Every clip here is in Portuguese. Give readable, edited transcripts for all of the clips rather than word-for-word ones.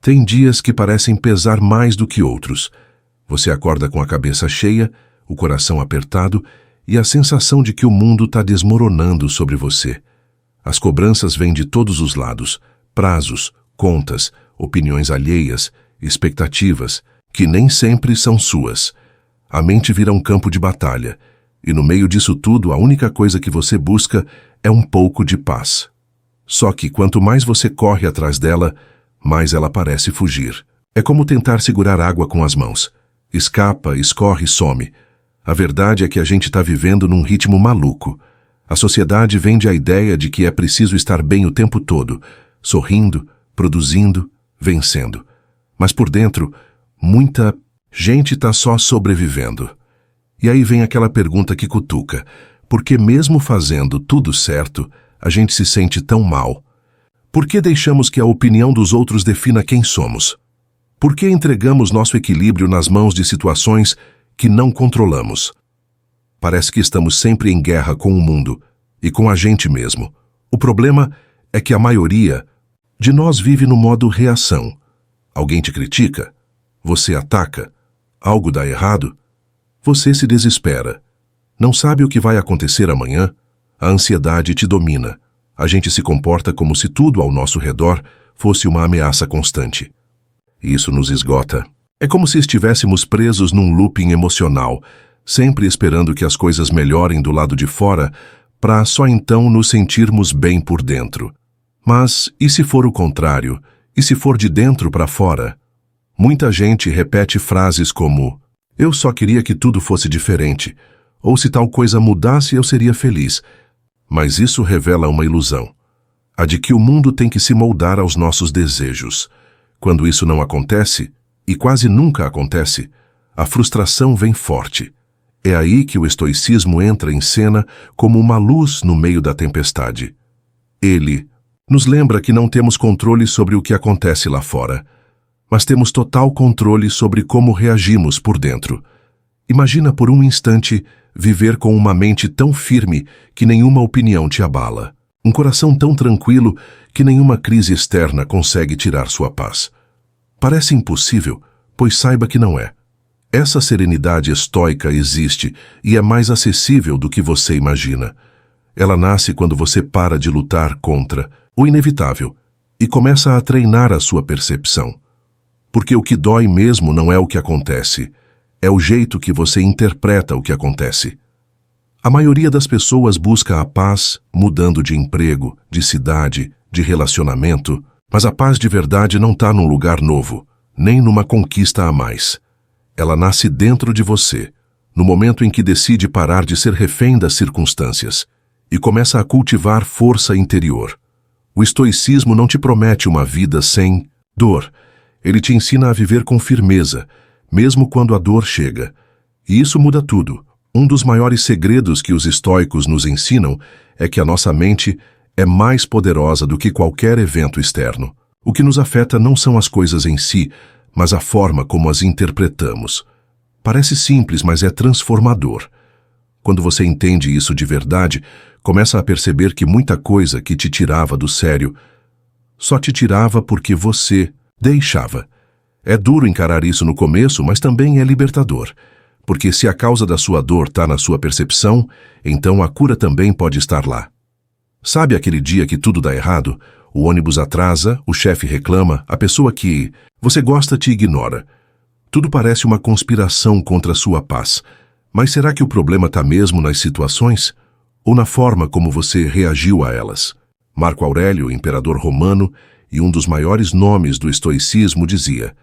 Tem dias que parecem pesar mais do que outros. Você acorda com a cabeça cheia, o coração apertado e a sensação de que o mundo está desmoronando sobre você. As cobranças vêm de todos os lados: prazos, contas, opiniões alheias, expectativas, que nem sempre são suas. A mente vira um campo de batalha, e no meio disso tudo a única coisa que você busca é um pouco de paz. Só que quanto mais você corre atrás dela, mais ela parece fugir. É como tentar segurar água com as mãos. Escapa, escorre e some. A verdade é que a gente está vivendo num ritmo maluco. A sociedade vende a ideia de que é preciso estar bem o tempo todo, sorrindo, produzindo, vencendo. Mas por dentro, muita gente está só sobrevivendo. E aí vem aquela pergunta que cutuca: por que mesmo fazendo tudo certo, a gente se sente tão mal? Por que deixamos que a opinião dos outros defina quem somos? Por que entregamos nosso equilíbrio nas mãos de situações que não controlamos? Parece que estamos sempre em guerra com o mundo e com a gente mesmo. O problema é que a maioria de nós vive no modo reação. Alguém te critica? Você ataca? Algo dá errado? Você se desespera. Não sabe o que vai acontecer amanhã? A ansiedade te domina. A gente se comporta como se tudo ao nosso redor fosse uma ameaça constante. Isso nos esgota. É como se estivéssemos presos num looping emocional, sempre esperando que as coisas melhorem do lado de fora, para só então nos sentirmos bem por dentro. Mas e se for o contrário? E se for de dentro para fora? Muita gente repete frases como: "Eu só queria que tudo fosse diferente", ou "se tal coisa mudasse eu seria feliz". Mas isso revela uma ilusão, a de que o mundo tem que se moldar aos nossos desejos. Quando isso não acontece, e quase nunca acontece, a frustração vem forte. É aí que o estoicismo entra em cena como uma luz no meio da tempestade. Ele nos lembra que não temos controle sobre o que acontece lá fora, mas temos total controle sobre como reagimos por dentro. Imagina por um instante viver com uma mente tão firme que nenhuma opinião te abala. Um coração tão tranquilo que nenhuma crise externa consegue tirar sua paz. Parece impossível, pois saiba que não é. Essa serenidade estoica existe e é mais acessível do que você imagina. Ela nasce quando você para de lutar contra o inevitável e começa a treinar a sua percepção. Porque o que dói mesmo não é o que acontece, é o jeito que você interpreta o que acontece. A maioria das pessoas busca a paz mudando de emprego, de cidade, de relacionamento, mas a paz de verdade não está num lugar novo, nem numa conquista a mais. Ela nasce dentro de você, no momento em que decide parar de ser refém das circunstâncias e começa a cultivar força interior. O estoicismo não te promete uma vida sem dor. Ele te ensina a viver com firmeza, mesmo quando a dor chega. E isso muda tudo. Um dos maiores segredos que os estoicos nos ensinam é que a nossa mente é mais poderosa do que qualquer evento externo. O que nos afeta não são as coisas em si, mas a forma como as interpretamos. Parece simples, mas é transformador. Quando você entende isso de verdade, começa a perceber que muita coisa que te tirava do sério só te tirava porque você deixava. É duro encarar isso no começo, mas também é libertador. Porque se a causa da sua dor está na sua percepção, então a cura também pode estar lá. Sabe aquele dia que tudo dá errado? O ônibus atrasa, o chefe reclama, a pessoa que você gosta te ignora. Tudo parece uma conspiração contra a sua paz. Mas será que o problema está mesmo nas situações? Ou na forma como você reagiu a elas? Marco Aurélio, imperador romano e um dos maiores nomes do estoicismo, dizia: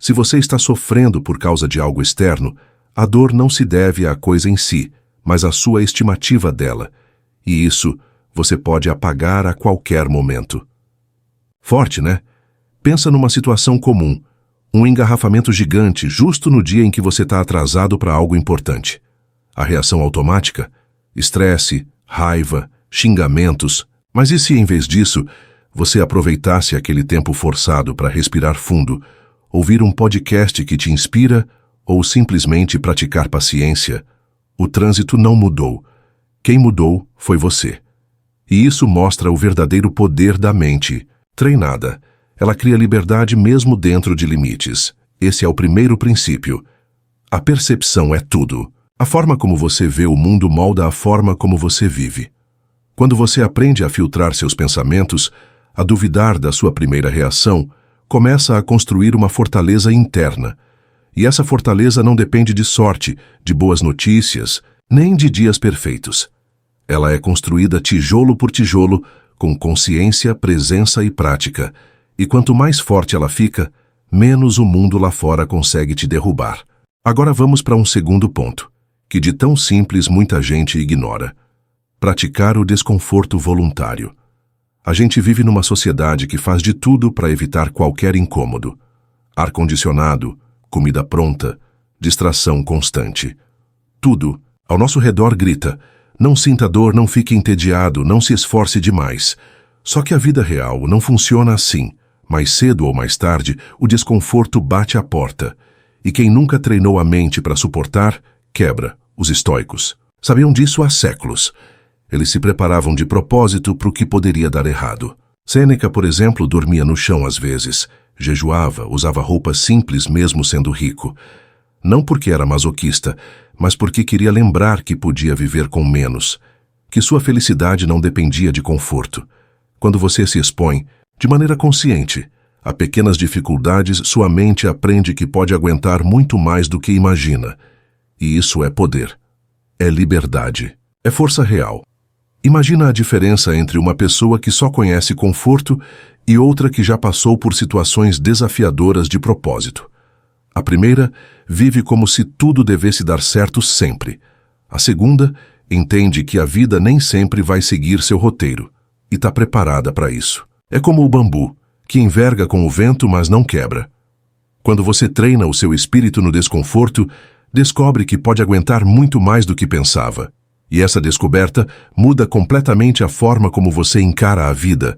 se você está sofrendo por causa de algo externo, a dor não se deve à coisa em si, mas à sua estimativa dela, e isso você pode apagar a qualquer momento. Forte, né? Pensa numa situação comum, um engarrafamento gigante justo no dia em que você está atrasado para algo importante. A reação automática? Estresse, raiva, xingamentos. Mas e se, em vez disso, você aproveitasse aquele tempo forçado para respirar fundo, ouvir um podcast que te inspira ou simplesmente praticar paciência? O trânsito não mudou. Quem mudou foi você. E isso mostra o verdadeiro poder da mente treinada. Ela cria liberdade mesmo dentro de limites. Esse é o primeiro princípio. A percepção é tudo. A forma como você vê o mundo molda a forma como você vive. Quando você aprende a filtrar seus pensamentos, a duvidar da sua primeira reação, começa a construir uma fortaleza interna. E essa fortaleza não depende de sorte, de boas notícias, nem de dias perfeitos. Ela é construída tijolo por tijolo, com consciência, presença e prática. E quanto mais forte ela fica, menos o mundo lá fora consegue te derrubar. Agora vamos para um segundo ponto, que de tão simples muita gente ignora. Praticar o desconforto voluntário. A gente vive numa sociedade que faz de tudo para evitar qualquer incômodo. Ar-condicionado, comida pronta, distração constante. Tudo, ao nosso redor grita: não sinta dor, não fique entediado, não se esforce demais. Só que a vida real não funciona assim. Mais cedo ou mais tarde, o desconforto bate à porta. E quem nunca treinou a mente para suportar, quebra. Os estoicos sabiam disso há séculos. Eles se preparavam de propósito para o que poderia dar errado. Sêneca, por exemplo, dormia no chão às vezes, jejuava, usava roupas simples mesmo sendo rico. Não porque era masoquista, mas porque queria lembrar que podia viver com menos, que sua felicidade não dependia de conforto. Quando você se expõe, de maneira consciente, a pequenas dificuldades, sua mente aprende que pode aguentar muito mais do que imagina. E isso é poder. É liberdade. É força real. Imagina a diferença entre uma pessoa que só conhece conforto e outra que já passou por situações desafiadoras de propósito. A primeira vive como se tudo devesse dar certo sempre. A segunda entende que a vida nem sempre vai seguir seu roteiro e está preparada para isso. É como o bambu, que enverga com o vento, mas não quebra. Quando você treina o seu espírito no desconforto, descobre que pode aguentar muito mais do que pensava. E essa descoberta muda completamente a forma como você encara a vida.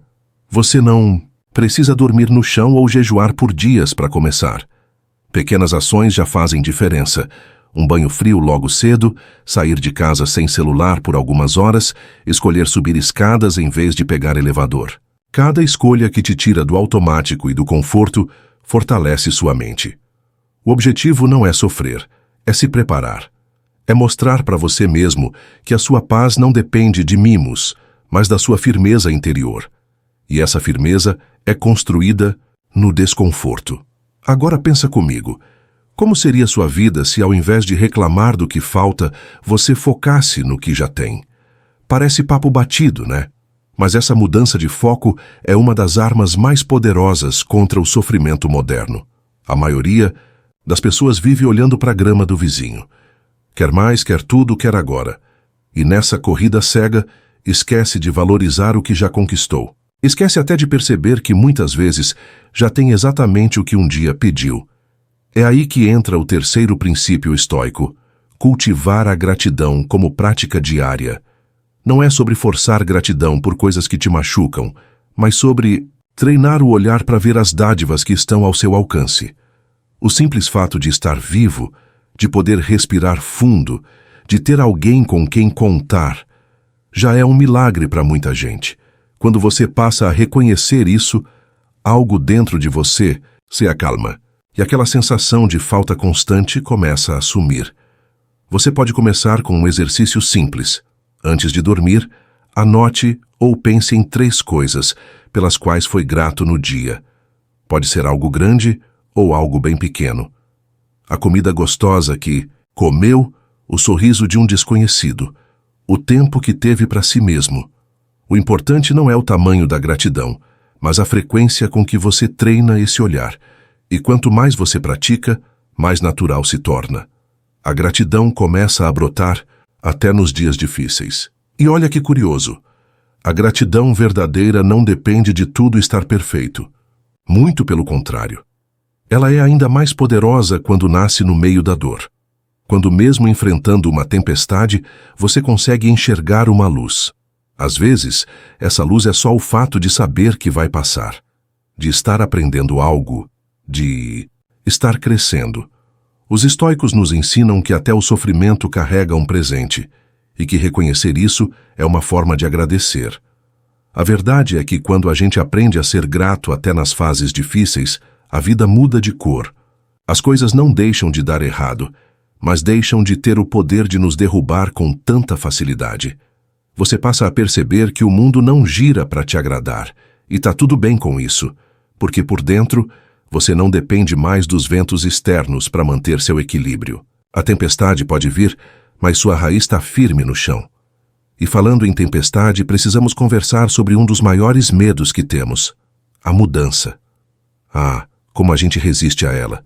Você não precisa dormir no chão ou jejuar por dias para começar. Pequenas ações já fazem diferença. Um banho frio logo cedo, sair de casa sem celular por algumas horas, escolher subir escadas em vez de pegar elevador. Cada escolha que te tira do automático e do conforto fortalece sua mente. O objetivo não é sofrer, é se preparar. É mostrar para você mesmo que a sua paz não depende de mimos, mas da sua firmeza interior. E essa firmeza é construída no desconforto. Agora pensa comigo. Como seria sua vida se, ao invés de reclamar do que falta, você focasse no que já tem? Parece papo batido, né? Mas essa mudança de foco é uma das armas mais poderosas contra o sofrimento moderno. A maioria das pessoas vive olhando para a grama do vizinho. Quer mais, quer tudo, quer agora. E nessa corrida cega, esquece de valorizar o que já conquistou. Esquece até de perceber que muitas vezes já tem exatamente o que um dia pediu. É aí que entra o terceiro princípio estoico: cultivar a gratidão como prática diária. Não é sobre forçar gratidão por coisas que te machucam, mas sobre treinar o olhar para ver as dádivas que estão ao seu alcance. O simples fato de estar vivo, de poder respirar fundo, de ter alguém com quem contar, já é um milagre para muita gente. Quando você passa a reconhecer isso, algo dentro de você se acalma, e aquela sensação de falta constante começa a sumir. Você pode começar com um exercício simples. Antes de dormir, anote ou pense em 3 coisas pelas quais foi grato no dia. Pode ser algo grande ou algo bem pequeno. A comida gostosa que comeu, o sorriso de um desconhecido, o tempo que teve para si mesmo. O importante não é o tamanho da gratidão, mas a frequência com que você treina esse olhar. E quanto mais você pratica, mais natural se torna. A gratidão começa a brotar até nos dias difíceis. E olha que curioso, a gratidão verdadeira não depende de tudo estar perfeito. Muito pelo contrário. Ela é ainda mais poderosa quando nasce no meio da dor. Quando mesmo enfrentando uma tempestade, você consegue enxergar uma luz. Às vezes, essa luz é só o fato de saber que vai passar, de estar aprendendo algo, de estar crescendo. Os estoicos nos ensinam que até o sofrimento carrega um presente, e que reconhecer isso é uma forma de agradecer. A verdade é que quando a gente aprende a ser grato até nas fases difíceis, a vida muda de cor. As coisas não deixam de dar errado, mas deixam de ter o poder de nos derrubar com tanta facilidade. Você passa a perceber que o mundo não gira para te agradar, e tá tudo bem com isso, porque por dentro você não depende mais dos ventos externos para manter seu equilíbrio. A tempestade pode vir, mas sua raiz está firme no chão. E falando em tempestade, precisamos conversar sobre um dos maiores medos que temos: a mudança. Ah, como a gente resiste a ela.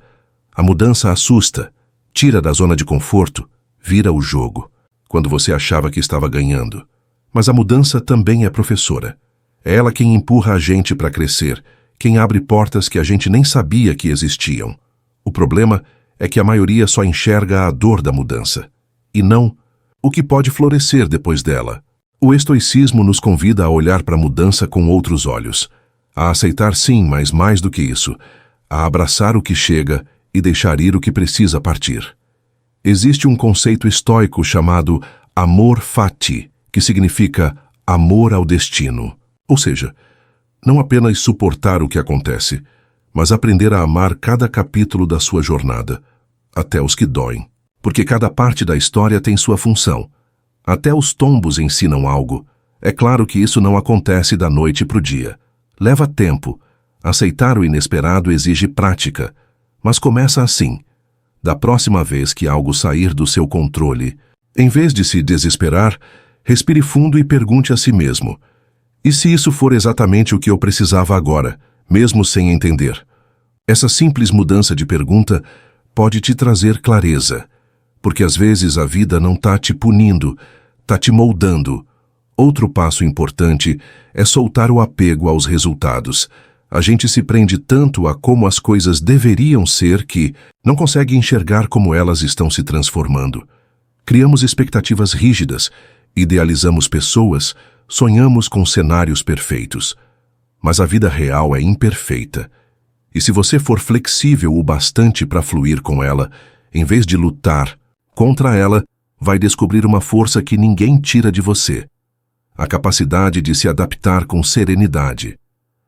A mudança assusta, tira da zona de conforto, vira o jogo, quando você achava que estava ganhando. Mas a mudança também é professora. É ela quem empurra a gente para crescer, quem abre portas que a gente nem sabia que existiam. O problema é que a maioria só enxerga a dor da mudança, e não o que pode florescer depois dela. O estoicismo nos convida a olhar para a mudança com outros olhos, a aceitar sim, mas mais do que isso, a abraçar o que chega e deixar ir o que precisa partir. Existe um conceito estoico chamado amor fati, que significa amor ao destino. Ou seja, não apenas suportar o que acontece, mas aprender a amar cada capítulo da sua jornada, até os que doem. Porque cada parte da história tem sua função. Até os tombos ensinam algo. É claro que isso não acontece da noite para o dia. Leva tempo. Aceitar o inesperado exige prática. Mas começa assim. Da próxima vez que algo sair do seu controle, em vez de se desesperar, respire fundo e pergunte a si mesmo: e se isso for exatamente o que eu precisava agora, mesmo sem entender? Essa simples mudança de pergunta pode te trazer clareza, porque às vezes a vida não está te punindo, está te moldando. Outro passo importante é soltar o apego aos resultados. A gente se prende tanto a como as coisas deveriam ser que não consegue enxergar como elas estão se transformando. Criamos expectativas rígidas, idealizamos pessoas, sonhamos com cenários perfeitos. Mas a vida real é imperfeita. E se você for flexível o bastante para fluir com ela, em vez de lutar contra ela, vai descobrir uma força que ninguém tira de você: a capacidade de se adaptar com serenidade.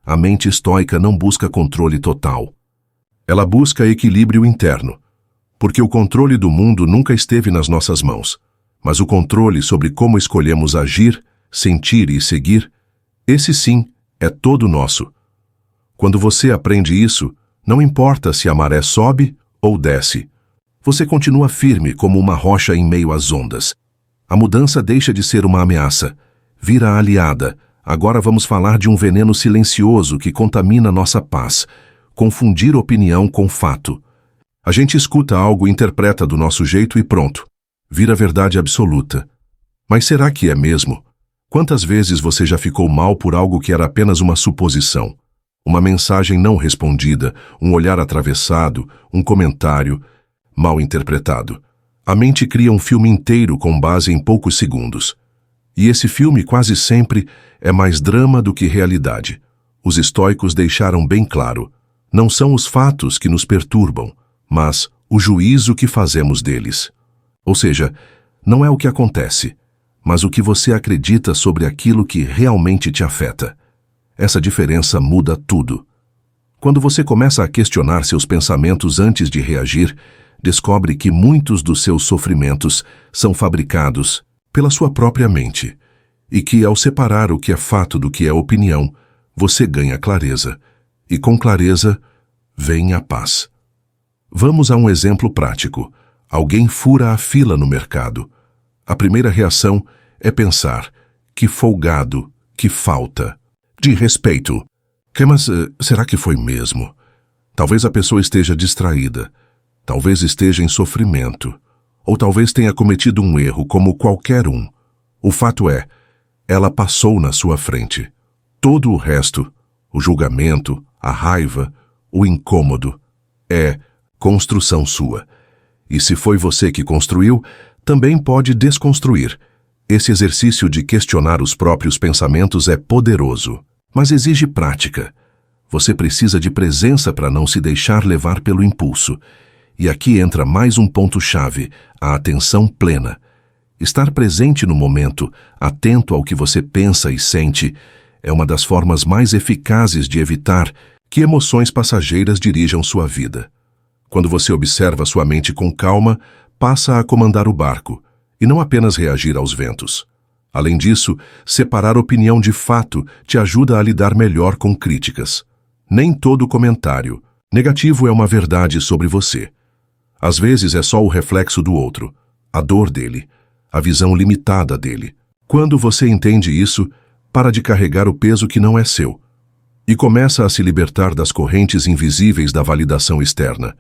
A mente estoica não busca controle total. Ela busca equilíbrio interno, porque o controle do mundo nunca esteve nas nossas mãos, mas o controle sobre como escolhemos agir, sentir e seguir, esse sim é todo nosso. Quando você aprende isso, não importa se a maré sobe ou desce, você continua firme como uma rocha em meio às ondas. A mudança deixa de ser uma ameaça, vira aliada. Agora vamos falar de um veneno silencioso que contamina nossa paz: confundir opinião com fato. A gente escuta algo, interpreta do nosso jeito e pronto, vira verdade absoluta. Mas será que é mesmo? Quantas vezes você já ficou mal por algo que era apenas uma suposição? Uma mensagem não respondida, um olhar atravessado, um comentário mal interpretado. A mente cria um filme inteiro com base em poucos segundos. E esse filme quase sempre é mais drama do que realidade. Os estoicos deixaram bem claro: não são os fatos que nos perturbam, mas o juízo que fazemos deles. Ou seja, não é o que acontece, mas o que você acredita sobre aquilo que realmente te afeta. Essa diferença muda tudo. Quando você começa a questionar seus pensamentos antes de reagir, descobre que muitos dos seus sofrimentos são fabricados pela sua própria mente, e que, ao separar o que é fato do que é opinião, você ganha clareza, e com clareza vem a paz. Vamos a um exemplo prático. Alguém fura a fila no mercado. A primeira reação é pensar: que folgado, que falta de respeito. Mas será que foi mesmo? Talvez a pessoa esteja distraída, talvez esteja em sofrimento, ou talvez tenha cometido um erro como qualquer um. O fato é, ela passou na sua frente. Todo o resto, o julgamento, a raiva, o incômodo, é construção sua. E se foi você que construiu, também pode desconstruir. Esse exercício de questionar os próprios pensamentos é poderoso, mas exige prática. Você precisa de presença para não se deixar levar pelo impulso. E aqui entra mais um ponto-chave: a atenção plena. Estar presente no momento, atento ao que você pensa e sente, é uma das formas mais eficazes de evitar que emoções passageiras dirijam sua vida. Quando você observa sua mente com calma, passa a comandar o barco, e não apenas reagir aos ventos. Além disso, separar opinião de fato te ajuda a lidar melhor com críticas. Nem todo comentário negativo é uma verdade sobre você. Às vezes é só o reflexo do outro, a dor dele, a visão limitada dele. Quando você entende isso, para de carregar o peso que não é seu e começa a se libertar das correntes invisíveis da validação externa.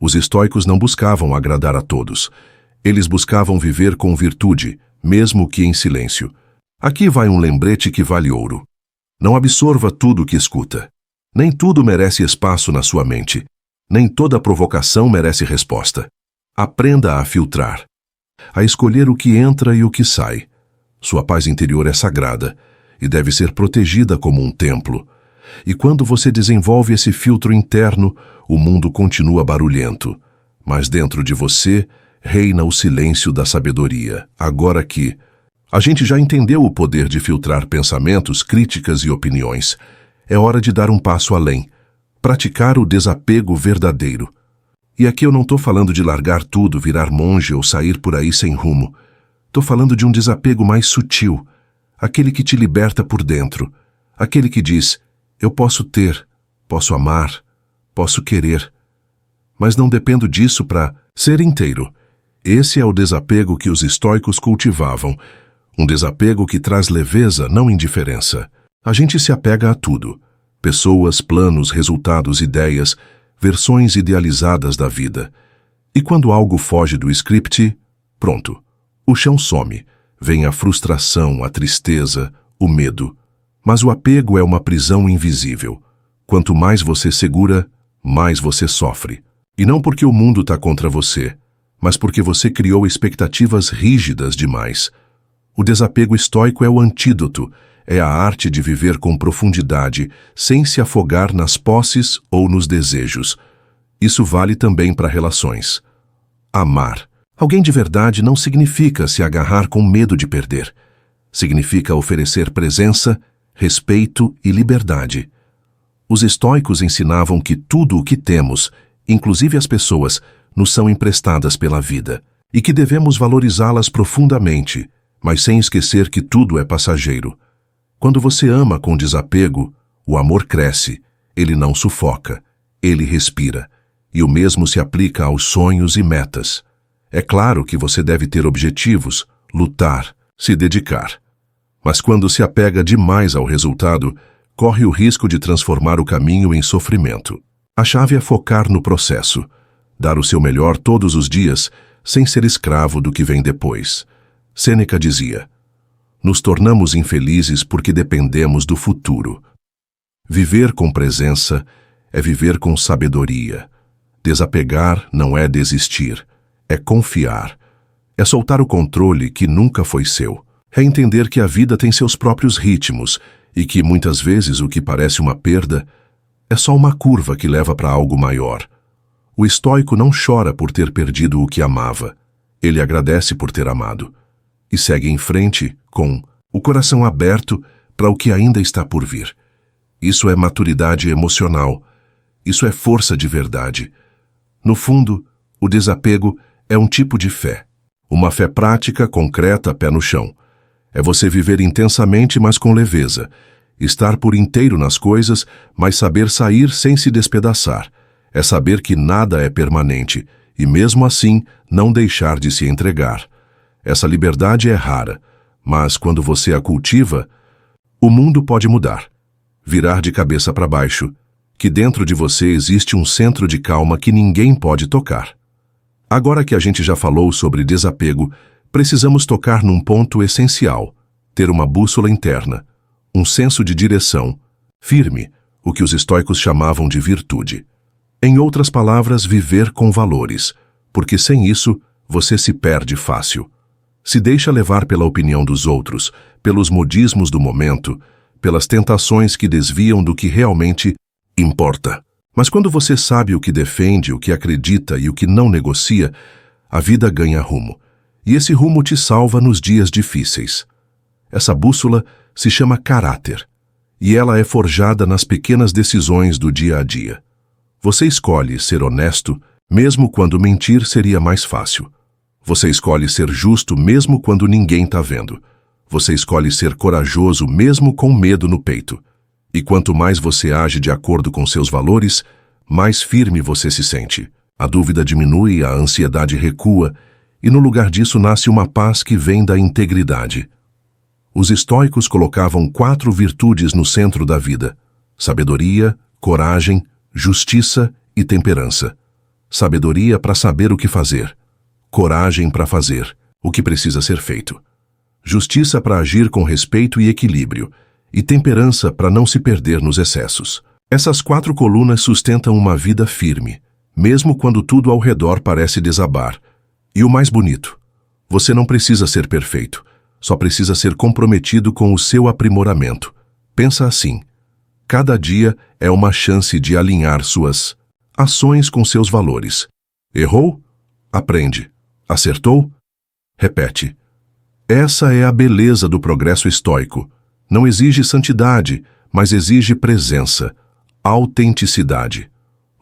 Os estoicos não buscavam agradar a todos. Eles buscavam viver com virtude, mesmo que em silêncio. Aqui vai um lembrete que vale ouro. Não absorva tudo o que escuta. Nem tudo merece espaço na sua mente. Nem toda provocação merece resposta. Aprenda a filtrar, a escolher o que entra e o que sai. Sua paz interior é sagrada e deve ser protegida como um templo. E quando você desenvolve esse filtro interno, o mundo continua barulhento, mas dentro de você reina o silêncio da sabedoria. Agora que a gente já entendeu o poder de filtrar pensamentos, críticas e opiniões, é hora de dar um passo além, praticar o desapego verdadeiro. E aqui eu não estou falando de largar tudo, virar monge ou sair por aí sem rumo. Estou falando de um desapego mais sutil, aquele que te liberta por dentro, aquele que diz: eu posso ter, posso amar, posso querer, mas não dependo disso para ser inteiro. Esse é o desapego que os estoicos cultivavam, um desapego que traz leveza, não indiferença. A gente se apega a tudo: pessoas, planos, resultados, ideias, versões idealizadas da vida. E quando algo foge do script, pronto, o chão some, vem a frustração, a tristeza, o medo. Mas o apego é uma prisão invisível. Quanto mais você segura, mais você sofre. E não porque o mundo está contra você, mas porque você criou expectativas rígidas demais. O desapego estoico é o antídoto, é a arte de viver com profundidade, sem se afogar nas posses ou nos desejos. Isso vale também para relações. Amar alguém de verdade não significa se agarrar com medo de perder. Significa oferecer presença, respeito e liberdade. Os estoicos ensinavam que tudo o que temos, inclusive as pessoas, nos são emprestadas pela vida, e que devemos valorizá-las profundamente, mas sem esquecer que tudo é passageiro. Quando você ama com desapego, o amor cresce, ele não sufoca, ele respira, e o mesmo se aplica aos sonhos e metas. É claro que você deve ter objetivos, lutar, se dedicar. Mas quando se apega demais ao resultado, corre o risco de transformar o caminho em sofrimento. A chave é focar no processo, dar o seu melhor todos os dias, sem ser escravo do que vem depois. Sêneca dizia: nos tornamos infelizes porque dependemos do futuro. Viver com presença é viver com sabedoria. Desapegar não é desistir, é confiar. É soltar o controle que nunca foi seu. É entender que a vida tem seus próprios ritmos e que, muitas vezes, o que parece uma perda é só uma curva que leva para algo maior. O estoico não chora por ter perdido o que amava. Ele agradece por ter amado. E segue em frente com o coração aberto para o que ainda está por vir. Isso é maturidade emocional. Isso é força de verdade. No fundo, o desapego é um tipo de fé. Uma fé prática, concreta, pé no chão. É você viver intensamente, mas com leveza. Estar por inteiro nas coisas, mas saber sair sem se despedaçar. É saber que nada é permanente e, mesmo assim, não deixar de se entregar. Essa liberdade é rara, mas quando você a cultiva, o mundo pode mudar. Virar de cabeça para baixo, que dentro de você existe um centro de calma que ninguém pode tocar. Agora que a gente já falou sobre desapego, precisamos tocar num ponto essencial: ter uma bússola interna, um senso de direção, firme, o que os estoicos chamavam de virtude. Em outras palavras, viver com valores, porque sem isso você se perde fácil. Se deixa levar pela opinião dos outros, pelos modismos do momento, pelas tentações que desviam do que realmente importa. Mas quando você sabe o que defende, o que acredita e o que não negocia, a vida ganha rumo. E esse rumo te salva nos dias difíceis. Essa bússola se chama caráter. e ela é forjada nas pequenas decisões do dia a dia. Você escolhe ser honesto, mesmo quando mentir seria mais fácil. Você escolhe ser justo mesmo quando ninguém está vendo. Você escolhe ser corajoso mesmo com medo no peito. E quanto mais você age de acordo com seus valores, mais firme você se sente. A dúvida diminui, a ansiedade recua, e no lugar disso nasce uma paz que vem da integridade. Os estoicos colocavam 4 virtudes no centro da vida: sabedoria, coragem, justiça e temperança. Sabedoria para saber o que fazer. Coragem para fazer o que precisa ser feito. Justiça para agir com respeito e equilíbrio. E temperança para não se perder nos excessos. Essas 4 colunas sustentam uma vida firme, mesmo quando tudo ao redor parece desabar. E o mais bonito, você não precisa ser perfeito, só precisa ser comprometido com o seu aprimoramento. Pensa assim: cada dia é uma chance de alinhar suas ações com seus valores. Errou? Aprende. Acertou? Repete. Essa é a beleza do progresso estoico. Não exige santidade, mas exige presença, autenticidade,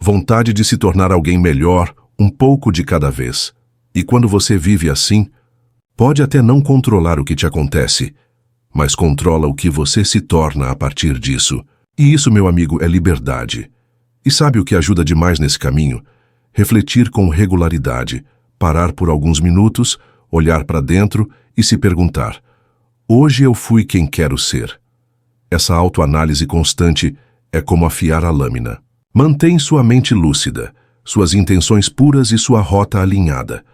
vontade de se tornar alguém melhor, um pouco de cada vez. E quando você vive assim, pode até não controlar o que te acontece, mas controla o que você se torna a partir disso. E isso, meu amigo, é liberdade. E sabe o que ajuda demais nesse caminho? Refletir com regularidade, parar por alguns minutos, olhar para dentro e se perguntar: hoje eu fui quem quero ser? Essa autoanálise constante é como afiar a lâmina. Mantém sua mente lúcida, suas intenções puras e sua rota alinhada.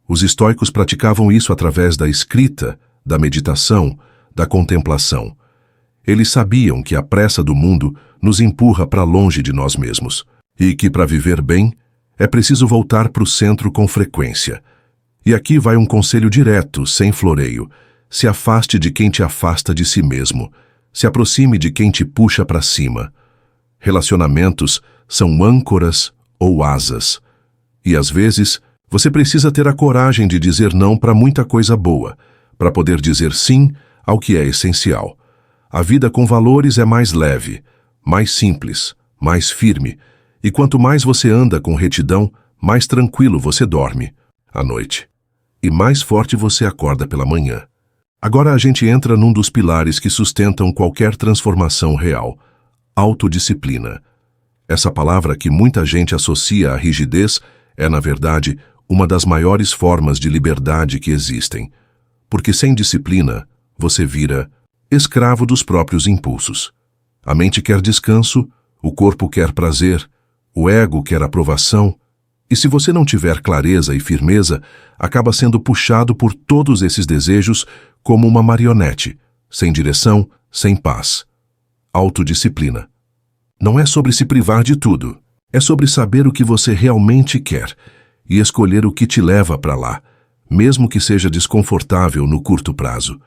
Os estoicos praticavam isso através da escrita, da meditação, da contemplação. Eles sabiam que a pressa do mundo nos empurra para longe de nós mesmos e que, para viver bem, é preciso voltar para o centro com frequência. E aqui vai um conselho direto, sem floreio: se afaste de quem te afasta de si mesmo. Se aproxime de quem te puxa para cima. Relacionamentos são âncoras ou asas. E às vezes, você precisa ter a coragem de dizer não para muita coisa boa, para poder dizer sim ao que é essencial. A vida com valores é mais leve, mais simples, mais firme. E quanto mais você anda com retidão, mais tranquilo você dorme à noite. E mais forte você acorda pela manhã. Agora a gente entra num dos pilares que sustentam qualquer transformação real: autodisciplina. Essa palavra que muita gente associa à rigidez é, na verdade, uma das maiores formas de liberdade que existem. Porque sem disciplina, você vira escravo dos próprios impulsos. A mente quer descanso, o corpo quer prazer, o ego quer aprovação, e se você não tiver clareza e firmeza, acaba sendo puxado por todos esses desejos como uma marionete, sem direção, sem paz. Autodisciplina. Não é sobre se privar de tudo, é sobre saber o que você realmente quer e escolher o que te leva para lá, mesmo que seja desconfortável no curto prazo.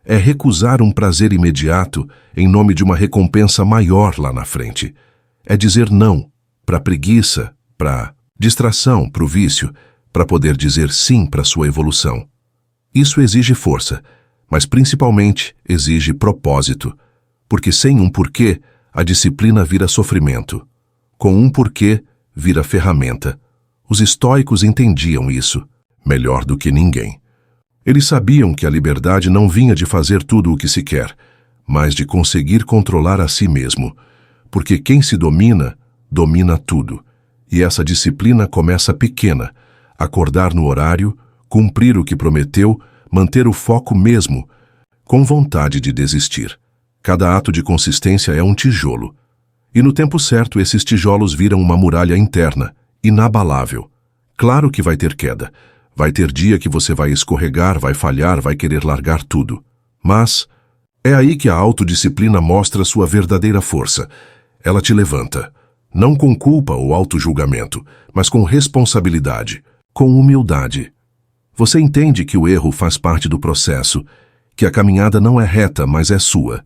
É recusar um prazer imediato em nome de uma recompensa maior lá na frente. É dizer não para preguiça, para distração, para o vício, para poder dizer sim para sua evolução. Isso exige força, mas principalmente exige propósito, porque sem um porquê, a disciplina vira sofrimento. Com um porquê, vira ferramenta. Os estoicos entendiam isso melhor do que ninguém. Eles sabiam que a liberdade não vinha de fazer tudo o que se quer, mas de conseguir controlar a si mesmo, porque quem se domina, domina tudo. E essa disciplina começa pequena: acordar no horário, cumprir o que prometeu, manter o foco mesmo, com vontade de desistir. Cada ato de consistência é um tijolo. E no tempo certo, esses tijolos viram uma muralha interna, inabalável. Claro que vai ter queda. Vai ter dia que você vai escorregar, vai falhar, vai querer largar tudo. Mas é aí que a autodisciplina mostra sua verdadeira força. Ela te levanta. Não com culpa ou autojulgamento, mas com responsabilidade, com humildade. Você entende que o erro faz parte do processo, que a caminhada não é reta, mas é sua,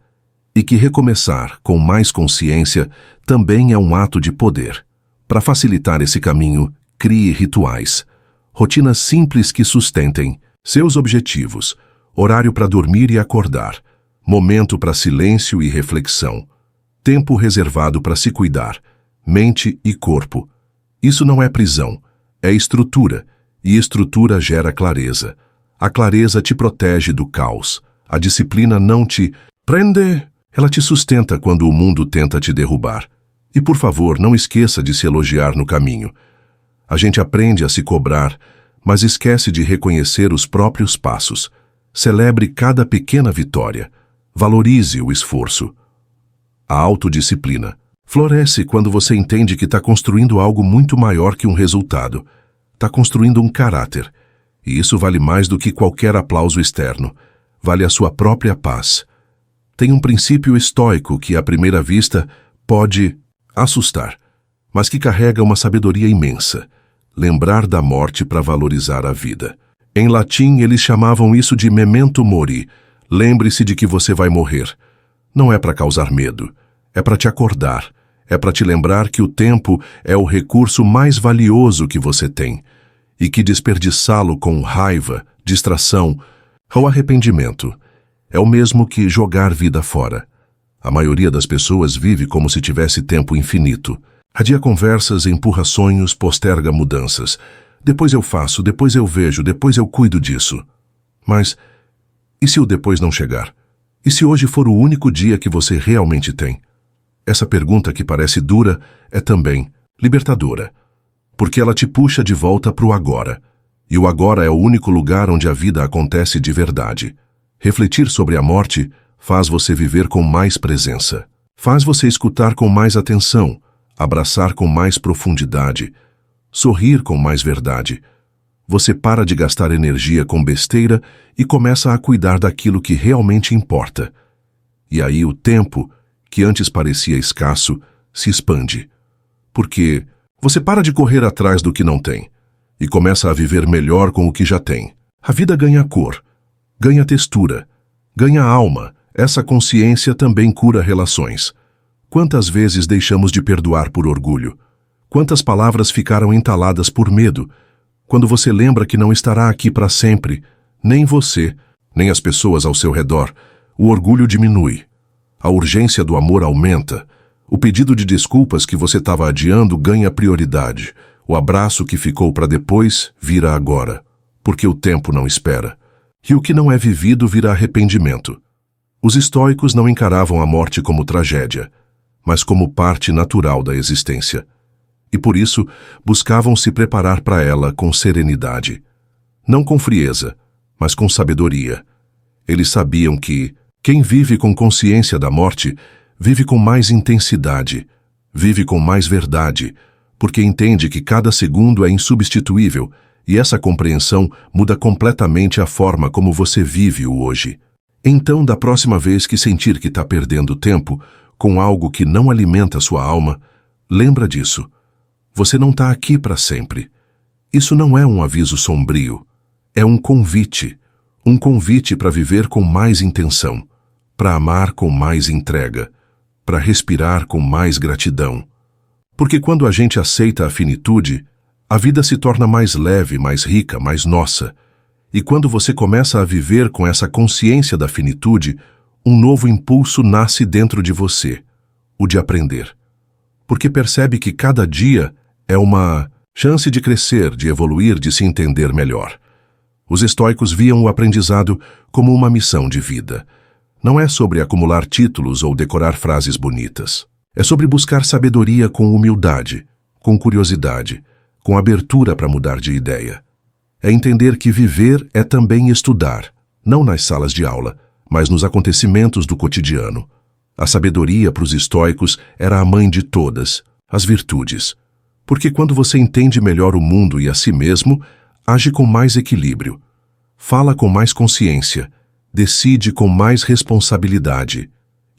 e que recomeçar com mais consciência também é um ato de poder. Para facilitar esse caminho, crie rituais, rotinas simples que sustentem seus objetivos, horário para dormir e acordar, momento para silêncio e reflexão, tempo reservado para se cuidar, mente e corpo. Isso não é prisão, é estrutura, e estrutura gera clareza. A clareza te protege do caos. A disciplina não te prende, ela te sustenta quando o mundo tenta te derrubar. E por favor, não esqueça de se elogiar no caminho. A gente aprende a se cobrar, mas esquece de reconhecer os próprios passos. Celebre cada pequena vitória. Valorize o esforço. A autodisciplina floresce quando você entende que está construindo algo muito maior que um resultado. Está construindo um caráter. E isso vale mais do que qualquer aplauso externo. Vale a sua própria paz. Tem um princípio estoico que, à primeira vista, pode assustar, mas que carrega uma sabedoria imensa. Lembrar da morte para valorizar a vida. Em latim, eles chamavam isso de memento mori. Lembre-se de que você vai morrer. Não é para causar medo. É para te acordar. É para te lembrar que o tempo é o recurso mais valioso que você tem. E que desperdiçá-lo com raiva, distração ou arrependimento é o mesmo que jogar vida fora. A maioria das pessoas vive como se tivesse tempo infinito. Adia conversas, empurra sonhos, posterga mudanças. Depois eu faço, depois eu vejo, depois eu cuido disso. Mas, e se o depois não chegar? E se hoje for o único dia que você realmente tem? Essa pergunta que parece dura é também libertadora, porque ela te puxa de volta para o agora. E o agora é o único lugar onde a vida acontece de verdade. Refletir sobre a morte faz você viver com mais presença. Faz você escutar com mais atenção, abraçar com mais profundidade, sorrir com mais verdade. Você para de gastar energia com besteira e começa a cuidar daquilo que realmente importa. E aí o tempo, que antes parecia escasso, se expande. Porque você para de correr atrás do que não tem e começa a viver melhor com o que já tem. A vida ganha cor, ganha textura, ganha alma. Essa consciência também cura relações. Quantas vezes deixamos de perdoar por orgulho? Quantas palavras ficaram entaladas por medo? Quando você lembra que não estará aqui para sempre, nem você, nem as pessoas ao seu redor, o orgulho diminui. A urgência do amor aumenta. O pedido de desculpas que você estava adiando ganha prioridade. O abraço que ficou para depois vira agora, porque o tempo não espera. E o que não é vivido vira arrependimento. Os estoicos não encaravam a morte como tragédia, mas como parte natural da existência. E por isso, buscavam se preparar para ela com serenidade. Não com frieza, mas com sabedoria. Eles sabiam que quem vive com consciência da morte vive com mais intensidade, vive com mais verdade, porque entende que cada segundo é insubstituível e essa compreensão muda completamente a forma como você vive o hoje. Então, da próxima vez que sentir que está perdendo tempo com algo que não alimenta sua alma, lembra disso. Você não está aqui para sempre. Isso não é um aviso sombrio. É um convite para viver com mais intenção, para amar com mais entrega, para respirar com mais gratidão. Porque quando a gente aceita a finitude, a vida se torna mais leve, mais rica, mais nossa. E quando você começa a viver com essa consciência da finitude, um novo impulso nasce dentro de você, o de aprender. Porque percebe que cada dia é uma chance de crescer, de evoluir, de se entender melhor. Os estoicos viam o aprendizado como uma missão de vida. Não é sobre acumular títulos ou decorar frases bonitas. É sobre buscar sabedoria com humildade, com curiosidade, com abertura para mudar de ideia. É entender que viver é também estudar, não nas salas de aula, mas nos acontecimentos do cotidiano. A sabedoria para os estoicos era a mãe de todas, as virtudes. Porque quando você entende melhor o mundo e a si mesmo, age com mais equilíbrio, fala com mais consciência, decide com mais responsabilidade.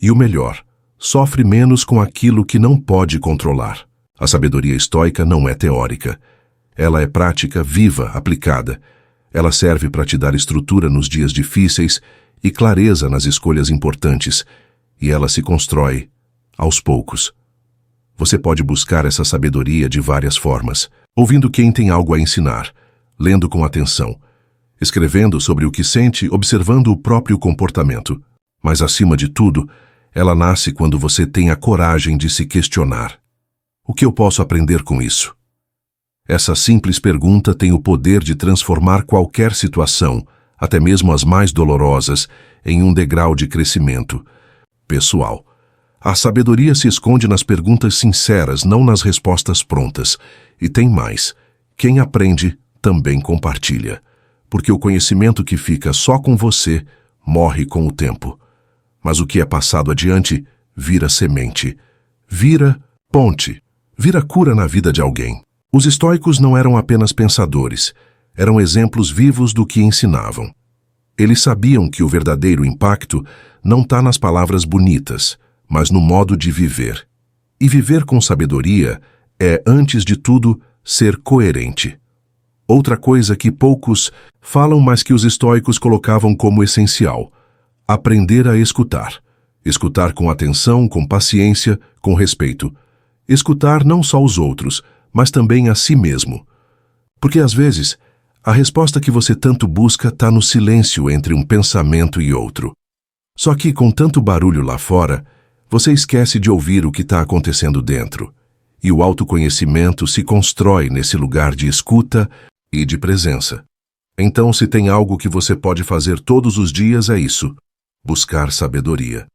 E o melhor, sofre menos com aquilo que não pode controlar. A sabedoria estoica não é teórica. Ela é prática, viva, aplicada. Ela serve para te dar estrutura nos dias difíceis e clareza nas escolhas importantes. E ela se constrói aos poucos. Você pode buscar essa sabedoria de várias formas, ouvindo quem tem algo a ensinar, lendo com atenção, escrevendo sobre o que sente, observando o próprio comportamento. Mas, acima de tudo, ela nasce quando você tem a coragem de se questionar. O que eu posso aprender com isso? Essa simples pergunta tem o poder de transformar qualquer situação, até mesmo as mais dolorosas, em um degrau de crescimento pessoal. A sabedoria se esconde nas perguntas sinceras, não nas respostas prontas. E tem mais: quem aprende também compartilha. Porque o conhecimento que fica só com você morre com o tempo. Mas o que é passado adiante vira semente, vira ponte, vira cura na vida de alguém. Os estoicos não eram apenas pensadores, eram exemplos vivos do que ensinavam. Eles sabiam que o verdadeiro impacto não está nas palavras bonitas, mas no modo de viver. E viver com sabedoria é, antes de tudo, ser coerente. Outra coisa que poucos falam, mas que os estoicos colocavam como essencial: aprender a escutar. Escutar com atenção, com paciência, com respeito. Escutar não só os outros, mas também a si mesmo. Porque, às vezes, a resposta que você tanto busca está no silêncio entre um pensamento e outro. Só que, com tanto barulho lá fora, você esquece de ouvir o que está acontecendo dentro. E o autoconhecimento se constrói nesse lugar de escuta e de presença. Então, se tem algo que você pode fazer todos os dias, é isso: buscar sabedoria.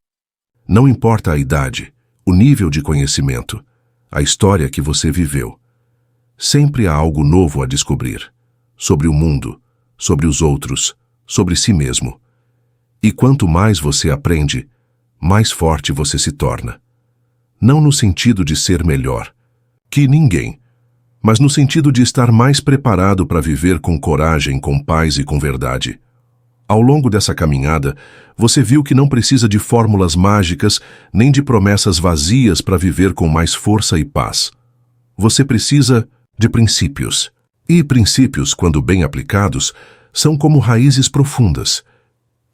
Não importa a idade, o nível de conhecimento, a história que você viveu. Sempre há algo novo a descobrir. Sobre o mundo, sobre os outros, sobre si mesmo. E quanto mais você aprende, mais forte você se torna. Não no sentido de ser melhor que ninguém, mas no sentido de estar mais preparado para viver com coragem, com paz e com verdade. Ao longo dessa caminhada, você viu que não precisa de fórmulas mágicas nem de promessas vazias para viver com mais força e paz. Você precisa de princípios. E princípios, quando bem aplicados, são como raízes profundas.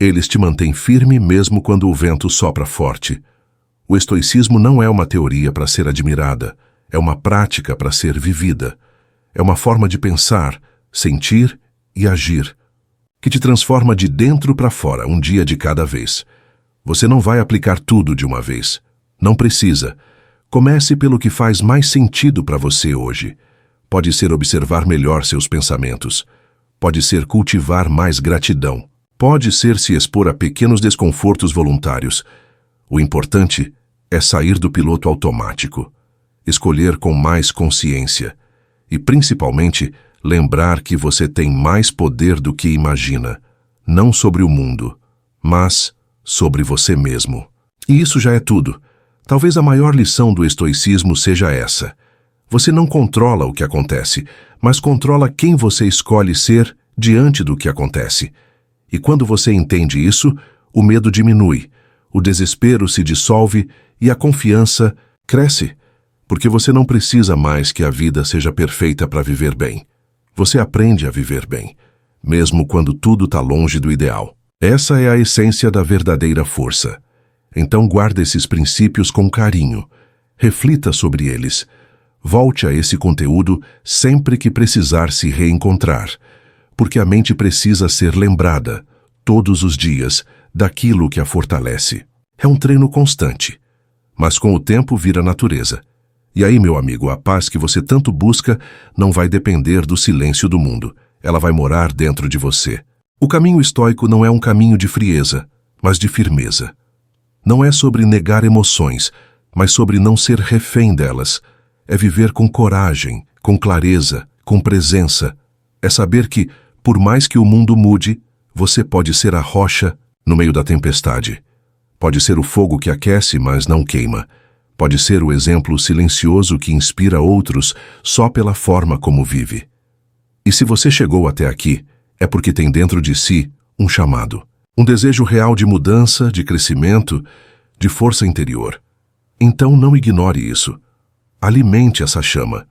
Eles te mantêm firme mesmo quando o vento sopra forte. O estoicismo não é uma teoria para ser admirada, é uma prática para ser vivida. É uma forma de pensar, sentir e agir, que te transforma de dentro para fora, um dia de cada vez. Você não vai aplicar tudo de uma vez. Não precisa. Comece pelo que faz mais sentido para você hoje. Pode ser observar melhor seus pensamentos. Pode ser cultivar mais gratidão. Pode ser se expor a pequenos desconfortos voluntários. O importante é sair do piloto automático. Escolher com mais consciência. E, principalmente, lembrar que você tem mais poder do que imagina. Não sobre o mundo, mas sobre você mesmo. E isso já é tudo. Talvez a maior lição do estoicismo seja essa: você não controla o que acontece, mas controla quem você escolhe ser diante do que acontece. E quando você entende isso, o medo diminui, o desespero se dissolve e a confiança cresce, porque você não precisa mais que a vida seja perfeita para viver bem. Você aprende a viver bem, mesmo quando tudo está longe do ideal. Essa é a essência da verdadeira força. Então guarde esses princípios com carinho, reflita sobre eles. Volte a esse conteúdo sempre que precisar se reencontrar, porque a mente precisa ser lembrada, todos os dias, daquilo que a fortalece. É um treino constante, mas com o tempo vira natureza. E aí, meu amigo, a paz que você tanto busca não vai depender do silêncio do mundo. Ela vai morar dentro de você. O caminho estoico não é um caminho de frieza, mas de firmeza. Não é sobre negar emoções, mas sobre não ser refém delas. É viver com coragem, com clareza, com presença. É saber que, por mais que o mundo mude, você pode ser a rocha no meio da tempestade. Pode ser o fogo que aquece, mas não queima. Pode ser o exemplo silencioso que inspira outros só pela forma como vive. E se você chegou até aqui, é porque tem dentro de si um chamado, um desejo real de mudança, de crescimento, de força interior. Então não ignore isso. Alimente essa chama.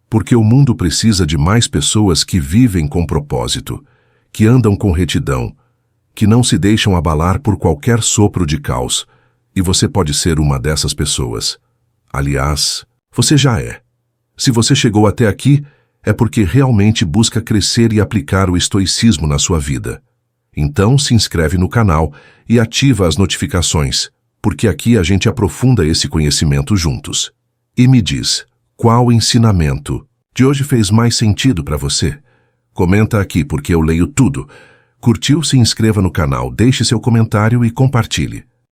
Porque o mundo precisa de mais pessoas que vivem com propósito, que andam com retidão, que não se deixam abalar por qualquer sopro de caos. E você pode ser uma dessas pessoas. Aliás, você já é. Se você chegou até aqui, é porque realmente busca crescer e aplicar o estoicismo na sua vida. Então se inscreve no canal e ativa as notificações, porque aqui a gente aprofunda esse conhecimento juntos. E me diz, qual ensinamento de hoje fez mais sentido para você? Comenta aqui porque eu leio tudo. Curtiu? Se inscreva no canal, deixe seu comentário e compartilhe.